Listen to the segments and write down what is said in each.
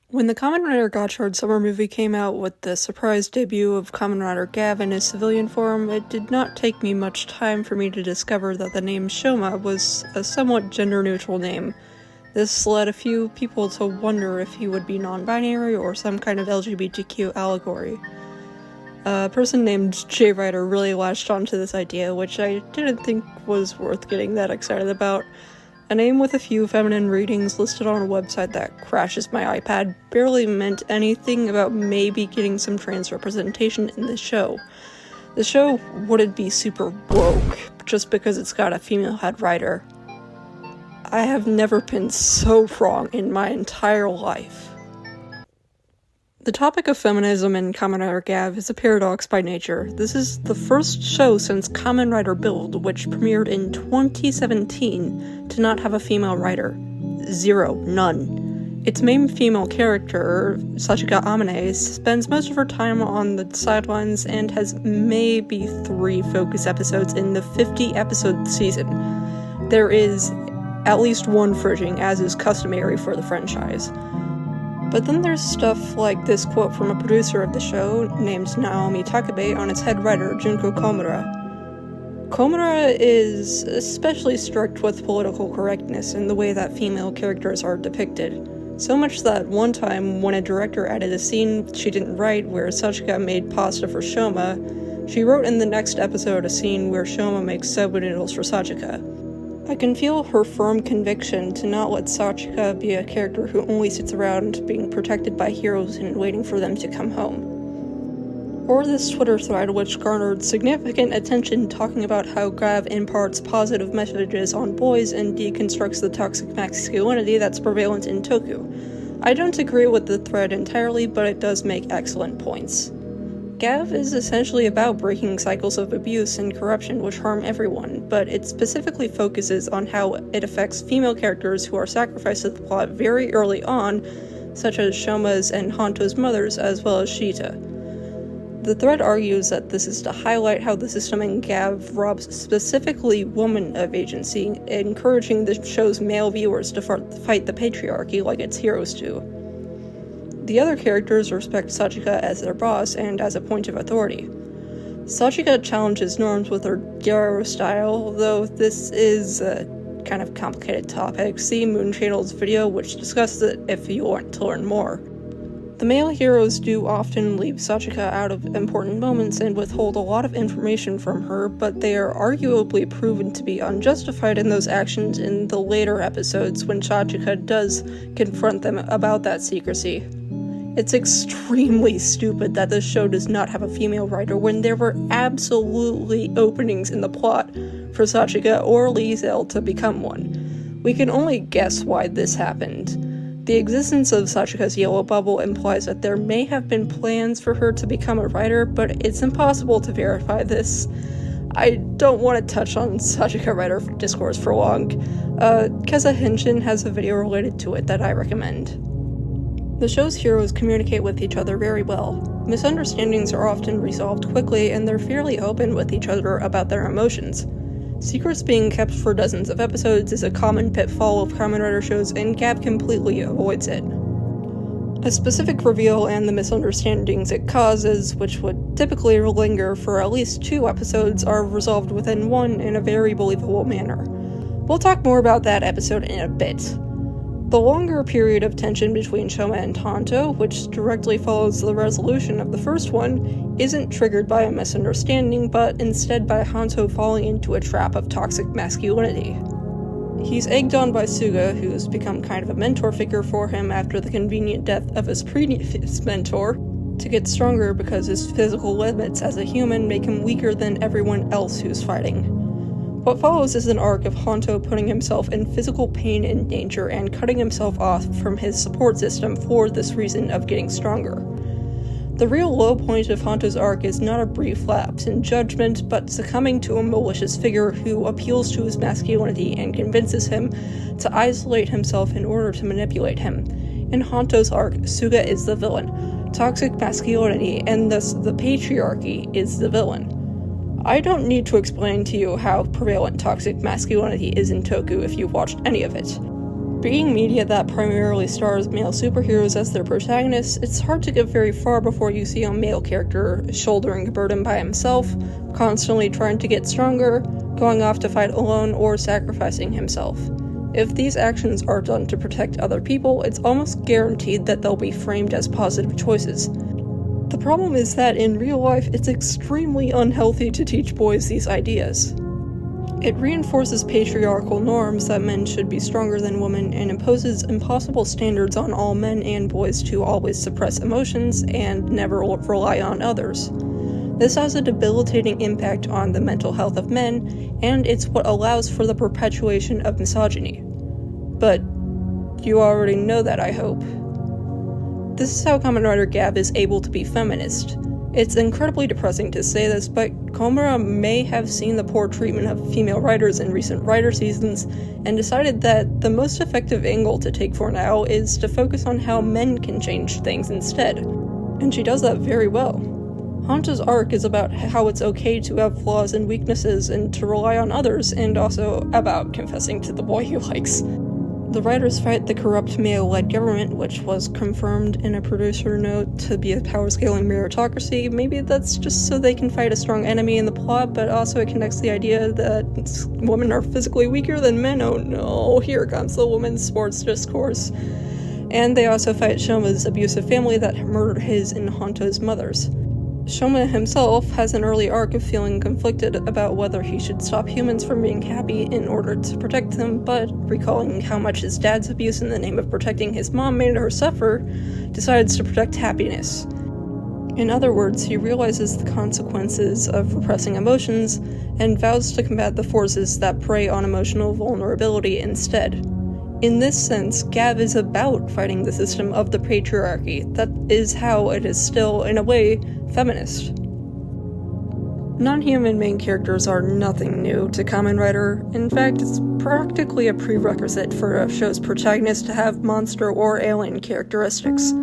When the Kamen Rider Gavv summer movie came out with the surprise debut of Kamen Rider Gavv in his civilian form, it did not take me much time for me to discover that the name Shoma was a somewhat gender-neutral name. This led a few people to wonder if he would be non-binary or some kind of LGBTQ allegory. A person named J. Ryder really latched onto this idea, which I didn't think was worth getting that excited about. A name with a few feminine readings listed on a website that crashes my iPad barely meant anything about maybe getting some trans representation in the show. The show wouldn't be super woke just because it's got a female head writer. I have never been so wrong in my entire life. The topic of feminism in Kamen Rider Gavv is a paradox by nature. This is the first show since Kamen Rider Build, which premiered in 2017, to not have a female writer. Zero. None. Its main female character, Sachika Amane, spends most of her time on the sidelines and has maybe 3 focus episodes in the 50-episode season. There is at least one fridging, as is customary for the franchise. But then there's stuff like this quote from a producer of the show, named Naomi Takabe, on its head writer, Junko Komura. Komura is especially strict with political correctness in the way that female characters are depicted. So much that one time, when a director added a scene she didn't write where Sachika made pasta for Shoma, she wrote in the next episode a scene where Shoma makes soba noodles for Sachika. I can feel her firm conviction to not let Sachika be a character who only sits around being protected by heroes and waiting for them to come home. Or this Twitter thread which garnered significant attention talking about how Gavv imparts positive messages on boys and deconstructs the toxic masculinity that's prevalent in Toku. I don't agree with the thread entirely, but it does make excellent points. Gavv is essentially about breaking cycles of abuse and corruption which harm everyone, but it specifically focuses on how it affects female characters who are sacrificed to the plot very early on, such as Shoma's and Honto's mothers, as well as Shita. The thread argues that this is to highlight how the system in Gavv robs specifically women of agency, encouraging the show's male viewers to fight the patriarchy like its heroes do. The other characters respect Sachika as their boss and as a point of authority. Sachika challenges norms with her gyro style, though this is a kind of complicated topic. See Moon Channel's video which discusses it if you want to learn more. The male heroes do often leave Sachika out of important moments and withhold a lot of information from her, but they are arguably proven to be unjustified in those actions in the later episodes when Sachika does confront them about that secrecy. It's extremely stupid that this show does not have a female writer when there were absolutely openings in the plot for Sachika or Liesel to become one. We can only guess why this happened. The existence of Sachika's yellow bubble implies that there may have been plans for her to become a writer, but it's impossible to verify this. I don't want to touch on Sachika writer discourse for long. Keza Henshin has a video related to it that I recommend. The show's heroes communicate with each other very well. Misunderstandings are often resolved quickly, and they're fairly open with each other about their emotions. Secrets being kept for dozens of episodes is a common pitfall of Kamen Rider shows, and Gavv completely avoids it. A specific reveal and the misunderstandings it causes, which would typically linger for at least 2 episodes, are resolved within 1 in a very believable manner. We'll talk more about that episode in a bit. The longer period of tension between Shoma and Honto, which directly follows the resolution of the first one, isn't triggered by a misunderstanding, but instead by Honto falling into a trap of toxic masculinity. He's egged on by Suga, who's become kind of a mentor figure for him after the convenient death of his previous mentor, to get stronger because his physical limits as a human make him weaker than everyone else who's fighting. What follows is an arc of Honto putting himself in physical pain and danger and cutting himself off from his support system for this reason of getting stronger. The real low point of Honto's arc is not a brief lapse in judgment, but succumbing to a malicious figure who appeals to his masculinity and convinces him to isolate himself in order to manipulate him. In Honto's arc, Suga is the villain. Toxic masculinity, and thus the patriarchy, is the villain. I don't need to explain to you how prevalent toxic masculinity is in Toku if you've watched any of it. Being media that primarily stars male superheroes as their protagonists, it's hard to get very far before you see a male character shouldering a burden by himself, constantly trying to get stronger, going off to fight alone, or sacrificing himself. If these actions are done to protect other people, it's almost guaranteed that they'll be framed as positive choices. The problem is that in real life, it's extremely unhealthy to teach boys these ideas. It reinforces patriarchal norms that men should be stronger than women and imposes impossible standards on all men and boys to always suppress emotions and never rely on others. This has a debilitating impact on the mental health of men, and it's what allows for the perpetuation of misogyny. But you already know that, I hope. This is how Kamen Rider Gavv is able to be feminist. It's incredibly depressing to say this, but Komura may have seen the poor treatment of female writers in recent writer seasons and decided that the most effective angle to take for now is to focus on how men can change things instead. And she does that very well. Hanta's arc is about how it's okay to have flaws and weaknesses and to rely on others, and also about confessing to the boy he likes. The writers fight the corrupt male-led government, which was confirmed in a producer note to be a power-scaling meritocracy. Maybe that's just so they can fight a strong enemy in the plot, but also it connects the idea that women are physically weaker than men. Oh no, here comes the women's sports discourse. And they also fight Shoma's abusive family that murdered his and Hanta's mothers. Shoma himself has an early arc of feeling conflicted about whether he should stop humans from being happy in order to protect them, but recalling how much his dad's abuse in the name of protecting his mom made her suffer, decides to protect happiness. In other words, he realizes the consequences of repressing emotions and vows to combat the forces that prey on emotional vulnerability instead. In this sense, Gavv is about fighting the system of the patriarchy. That is how it is still, in a way, feminist. Non-human main characters are nothing new to Kamen Rider. In fact, it's practically a prerequisite for a show's protagonist to have monster or alien characteristics.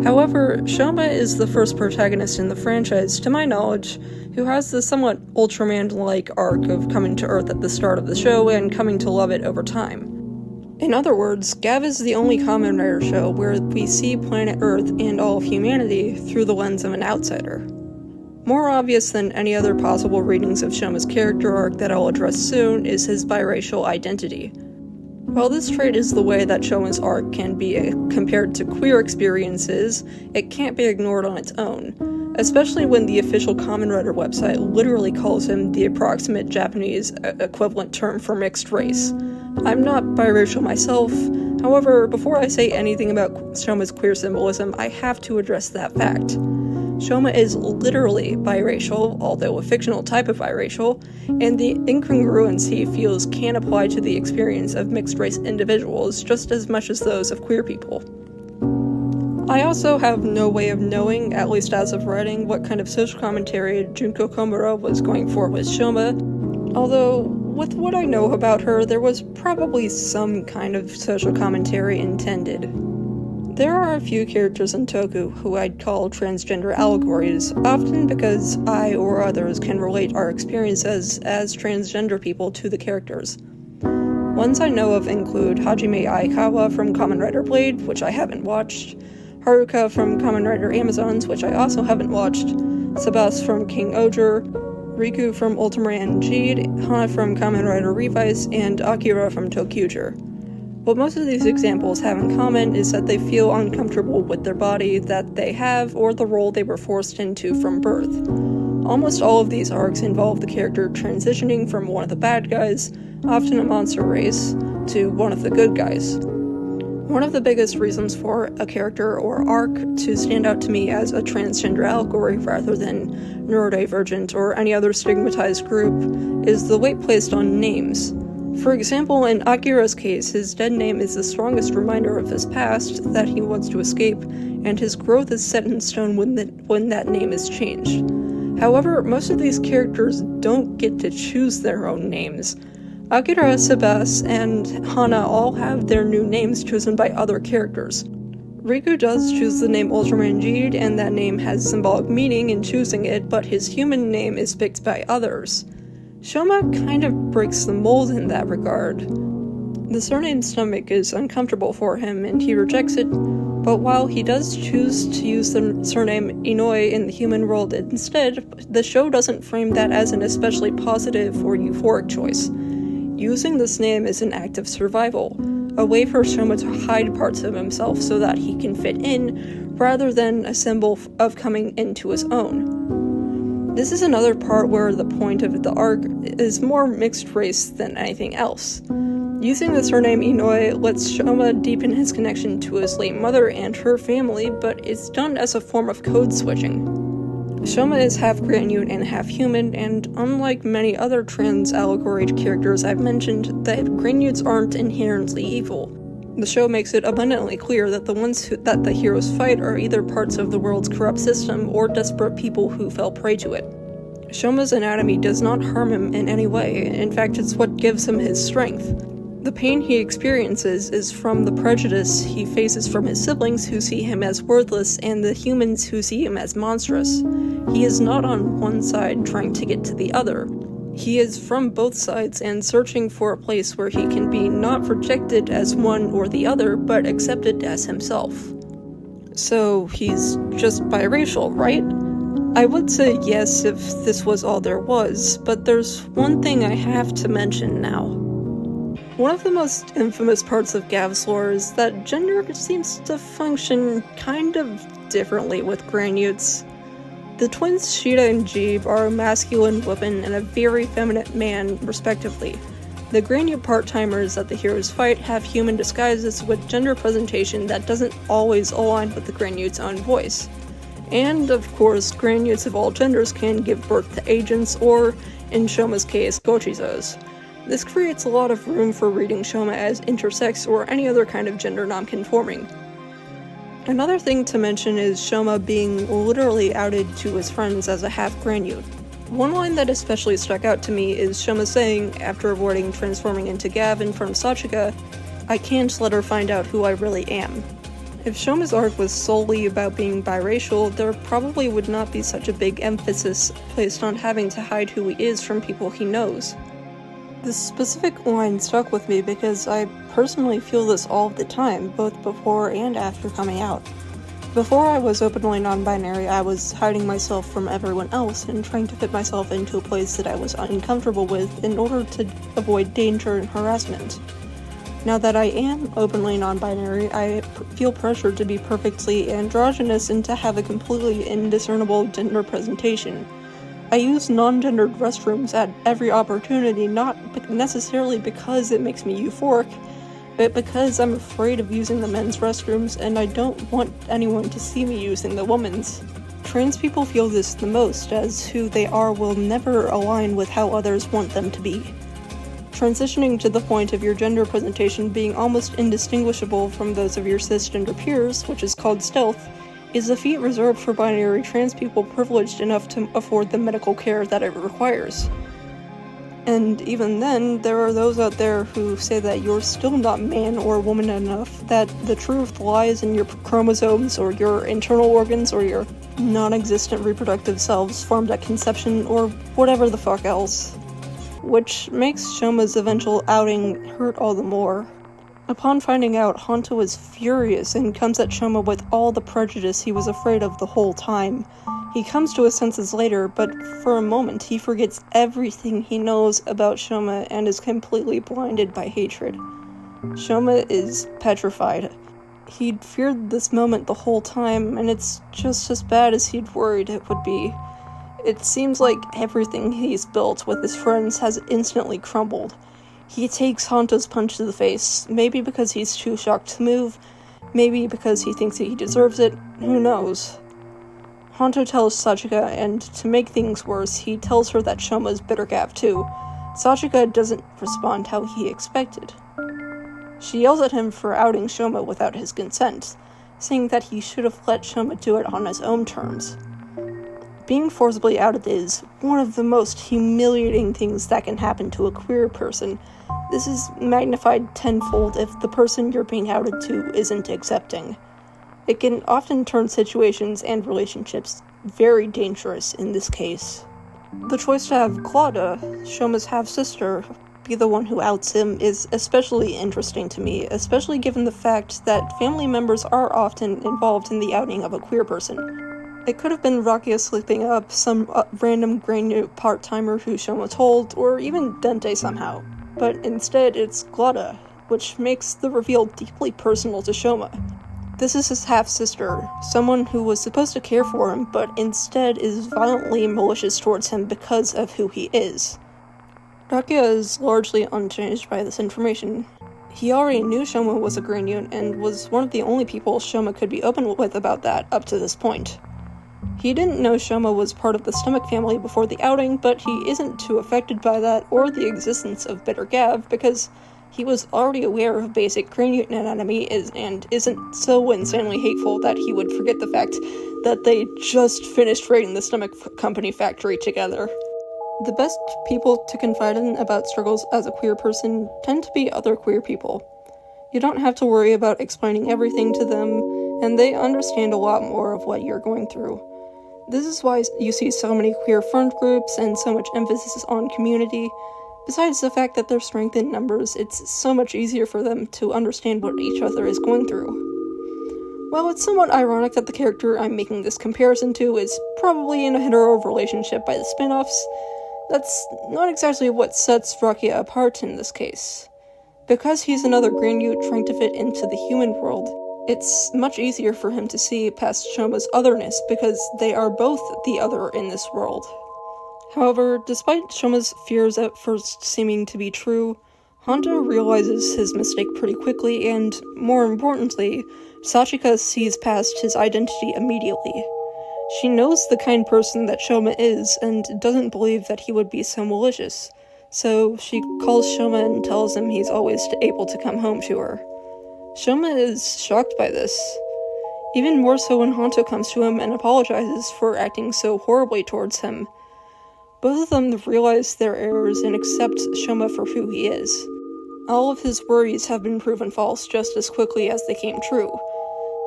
However, Shoma is the first protagonist in the franchise, to my knowledge, who has the somewhat Ultraman-like arc of coming to Earth at the start of the show and coming to love it over time. In other words, Gavv is the only Kamen Rider show where we see planet Earth and all of humanity through the lens of an outsider. More obvious than any other possible readings of Shoma's character arc that I'll address soon is his biracial identity. While this trait is the way that Shoma's arc can be compared to queer experiences, it can't be ignored on its own, especially when the official Kamen Rider website literally calls him the approximate Japanese equivalent term for mixed race. I'm not biracial myself, however, before I say anything about Shoma's queer symbolism, I have to address that fact. Shoma is literally biracial, although a fictional type of biracial, and the incongruence he feels can apply to the experience of mixed-race individuals just as much as those of queer people. I also have no way of knowing, at least as of writing, what kind of social commentary Junko Komura was going for with Shoma, although with what I know about her, there was probably some kind of social commentary intended. There are a few characters in Toku who I'd call transgender allegories, often because I or others can relate our experiences as transgender people to the characters. Ones I know of include Hajime Aikawa from Kamen Rider Blade, which I haven't watched, Haruka from Kamen Rider Amazons, which I also haven't watched, Sebas from king-ohger, Riku from Ultraman Jade, Hana from Kamen Rider Revice, and Akira from ToQger. What most of these examples have in common is that they feel uncomfortable with their body that they have or the role they were forced into from birth. Almost all of these arcs involve the character transitioning from one of the bad guys, often a monster race, to one of the good guys. One of the biggest reasons for a character or arc to stand out to me as a transgender allegory rather than neurodivergent or any other stigmatized group is the weight placed on names. For example, in Akira's case, his dead name is the strongest reminder of his past that he wants to escape, and his growth is set in stone when that name is changed. However, most of these characters don't get to choose their own names. Akira, Sebas, and Hana all have their new names chosen by other characters. Riku does choose the name Ultraman Jade, and that name has symbolic meaning in choosing it, but his human name is picked by others. Shoma kind of breaks the mold in that regard. The surname Stomach is uncomfortable for him and he rejects it, but while he does choose to use the surname Inoi in the human world instead, the show doesn't frame that as an especially positive or euphoric choice. Using this name is an act of survival, a way for Shoma to hide parts of himself so that he can fit in, rather than a symbol of coming into his own. This is another part where the point of the arc is more mixed race than anything else. Using the surname Inoi lets Shoma deepen his connection to his late mother and her family, but it's done as a form of code switching. Shoma is half Grandute and half human, and unlike many other trans allegory characters I've mentioned, that Grandutes aren't inherently evil. The show makes it abundantly clear that the ones that the heroes fight are either parts of the world's corrupt system or desperate people who fell prey to it. Shoma's anatomy does not harm him in any way, in fact it's what gives him his strength. The pain he experiences is from the prejudice he faces from his siblings who see him as worthless and the humans who see him as monstrous. He is not on one side trying to get to the other. He is from both sides and searching for a place where he can be not rejected as one or the other, but accepted as himself. So he's just biracial, right? I would say yes if this was all there was, but there's one thing I have to mention now. One of the most infamous parts of Gavv's lore is that gender seems to function kind of differently with Grandutes. The twins Sheeta and Jeeb are a masculine woman and a very feminine man, respectively. The Grandute part-timers that the heroes fight have human disguises with gender presentation that doesn't always align with the Grandute's own voice. And, of course, Grandutes of all genders can give birth to agents, or, in Shoma's case, gochizos. This creates a lot of room for reading Shoma as intersex or any other kind of gender non-conforming. Another thing to mention is Shoma being literally outed to his friends as a half-Grandute. One line that especially stuck out to me is Shoma saying, after avoiding transforming into Gavv in front of Sachika, "I can't let her find out who I really am." If Shoma's arc was solely about being biracial, there probably would not be such a big emphasis placed on having to hide who he is from people he knows. This specific line stuck with me because I personally feel this all the time, both before and after coming out. Before I was openly non-binary, I was hiding myself from everyone else and trying to fit myself into a place that I was uncomfortable with in order to avoid danger and harassment. Now that I am openly non-binary, I feel pressured to be perfectly androgynous and to have a completely indiscernible gender presentation. I use non-gendered restrooms at every opportunity, not necessarily because it makes me euphoric, but because I'm afraid of using the men's restrooms and I don't want anyone to see me using the women's. Trans people feel this the most, as who they are will never align with how others want them to be. Transitioning to the point of your gender presentation being almost indistinguishable from those of your cisgender peers, which is called stealth, is a feat reserved for binary trans people privileged enough to afford the medical care that it requires. And even then, there are those out there who say that you're still not man or woman enough, that the truth lies in your chromosomes or your internal organs or your non-existent reproductive selves formed at conception or whatever the fuck else. Which makes Shoma's eventual outing hurt all the more. Upon finding out, Honto is furious and comes at Shoma with all the prejudice he was afraid of the whole time. He comes to his senses later, but for a moment he forgets everything he knows about Shoma and is completely blinded by hatred. Shoma is petrified. He'd feared this moment the whole time, and it's just as bad as he'd worried it would be. It seems like everything he's built with his friends has instantly crumbled. He takes Honto's punch to the face, maybe because he's too shocked to move, maybe because he thinks that he deserves it, who knows. Honto tells Sachika, and to make things worse, he tells her that Shoma's bitter Gavv too. Sachika doesn't respond how he expected. She yells at him for outing Shoma without his consent, saying that he should have let Shoma do it on his own terms. Being forcibly outed is one of the most humiliating things that can happen to a queer person. This is magnified tenfold if the person you're being outed to isn't accepting. It can often turn situations and relationships very dangerous in this case. The choice to have Claudia, Shoma's half-sister, be the one who outs him is especially interesting to me, especially given the fact that family members are often involved in the outing of a queer person. It could have been Rakia sleeping up, some random Grainu part-timer who Shoma told, or even Dente somehow. But instead it's Glada, which makes the reveal deeply personal to Shoma. This is his half-sister, someone who was supposed to care for him, but instead is violently malicious towards him because of who he is. Rakia is largely unchanged by this information. He already knew Shoma was a Grainu and was one of the only people Shoma could be open with about that up to this point. He didn't know Shoma was part of the Stomach family before the outing, but he isn't too affected by that or the existence of Bitter Gavv because he was already aware of basic Grainu anatomy and isn't so insanely hateful that he would forget the fact that they just finished raiding the Stomach Company factory together. The best people to confide in about struggles as a queer person tend to be other queer people. You don't have to worry about explaining everything to them, and they understand a lot more of what you're going through. This is why you see so many queer front groups and so much emphasis on community. Besides the fact that they're strength in numbers, it's so much easier for them to understand what each other is going through. While it's somewhat ironic that the character I'm making this comparison to is probably in a hetero relationship by the spin-offs, that's not exactly what sets Rakia apart in this case. Because he's another Grainu trying to fit into the human world, it's much easier for him to see past Shoma's otherness because they are both the other in this world. However, despite Shoma's fears at first seeming to be true, Honto realizes his mistake pretty quickly and, more importantly, Sachika sees past his identity immediately. She knows the kind person that Shoma is and doesn't believe that he would be so malicious, so she calls Shoma and tells him he's always able to come home to her. Shoma is shocked by this, even more so when Honto comes to him and apologizes for acting so horribly towards him. Both of them realize their errors and accept Shoma for who he is. All of his worries have been proven false just as quickly as they came true.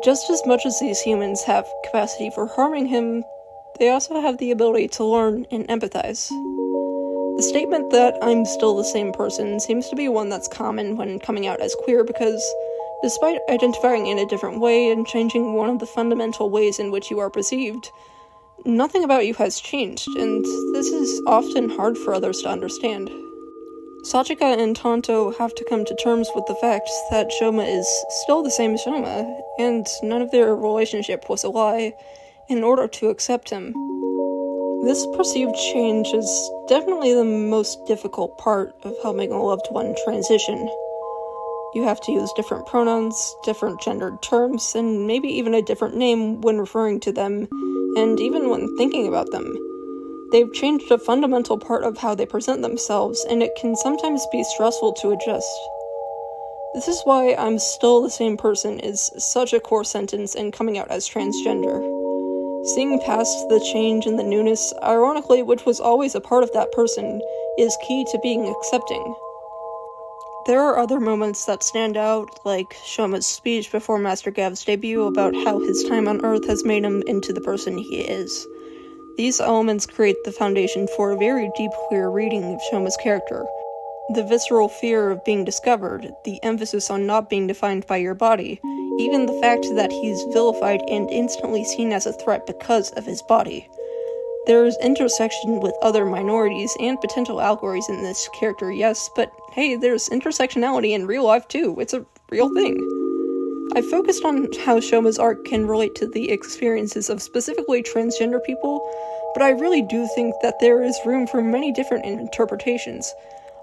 Just as much as these humans have capacity for harming him, they also have the ability to learn and empathize. The statement that I'm still the same person seems to be one that's common when coming out as queer because, despite identifying in a different way and changing one of the fundamental ways in which you are perceived, nothing about you has changed, and this is often hard for others to understand. Sachika and Honto have to come to terms with the fact that Shoma is still the same Shoma, and none of their relationship was a lie, in order to accept him. This perceived change is definitely the most difficult part of helping a loved one transition. You have to use different pronouns, different gendered terms, and maybe even a different name when referring to them, and even when thinking about them. They've changed a fundamental part of how they present themselves, and it can sometimes be stressful to adjust. This is why I'm still the same person is such a core sentence in coming out as transgender. Seeing past the change and the newness, ironically, which was always a part of that person, is key to being accepting. There are other moments that stand out, like Shoma's speech before Master Gavv's debut about how his time on Earth has made him into the person he is. These elements create the foundation for a very deep queer reading of Shoma's character. The visceral fear of being discovered, the emphasis on not being defined by your body, even the fact that he's vilified and instantly seen as a threat because of his body. There's intersection with other minorities and potential allegories in this character, yes, but hey, there's intersectionality in real life too. It's a real thing. I focused on how Shoma's arc can relate to the experiences of specifically transgender people, but I really do think that there is room for many different interpretations.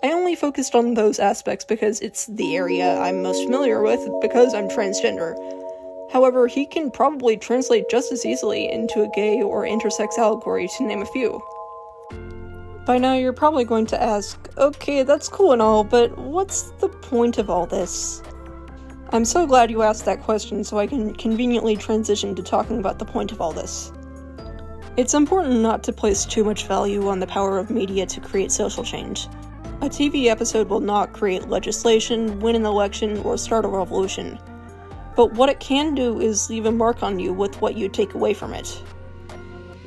I only focused on those aspects because it's the area I'm most familiar with because I'm transgender. However, he can probably translate just as easily into a gay or intersex allegory, to name a few. By now you're probably going to ask, okay, that's cool and all, but what's the point of all this? I'm so glad you asked that question so I can conveniently transition to talking about the point of all this. It's important not to place too much value on the power of media to create social change. A TV episode will not create legislation, win an election, or start a revolution. But what it can do is leave a mark on you with what you take away from it.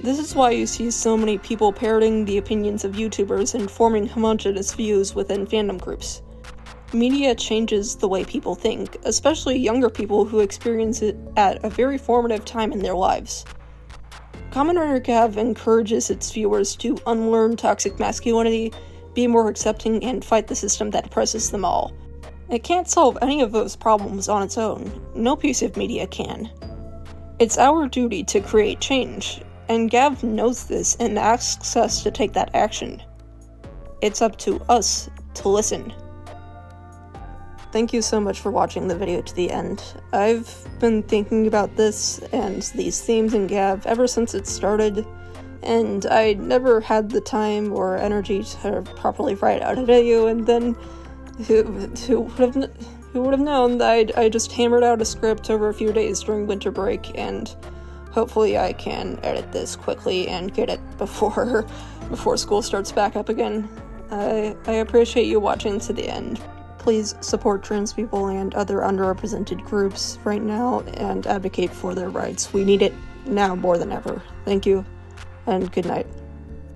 This is why you see so many people parroting the opinions of YouTubers and forming homogenous views within fandom groups. Media changes the way people think, especially younger people who experience it at a very formative time in their lives. Kamen Rider Gavv encourages its viewers to unlearn toxic masculinity, be more accepting, and fight the system that oppresses them all. It can't solve any of those problems on its own. No piece of media can. It's our duty to create change, and Gavv knows this and asks us to take that action. It's up to us to listen. Thank you so much for watching the video to the end. I've been thinking about this and these themes in Gavv ever since it started, and I never had the time or energy to properly write out a video, and then who would have known that I just hammered out a script over a few days during winter break, and hopefully I can edit this quickly and get it before school starts back up again. I appreciate you watching to the end. Please support trans people and other underrepresented groups right now and advocate for their rights. We need it now more than ever. Thank you, and good night.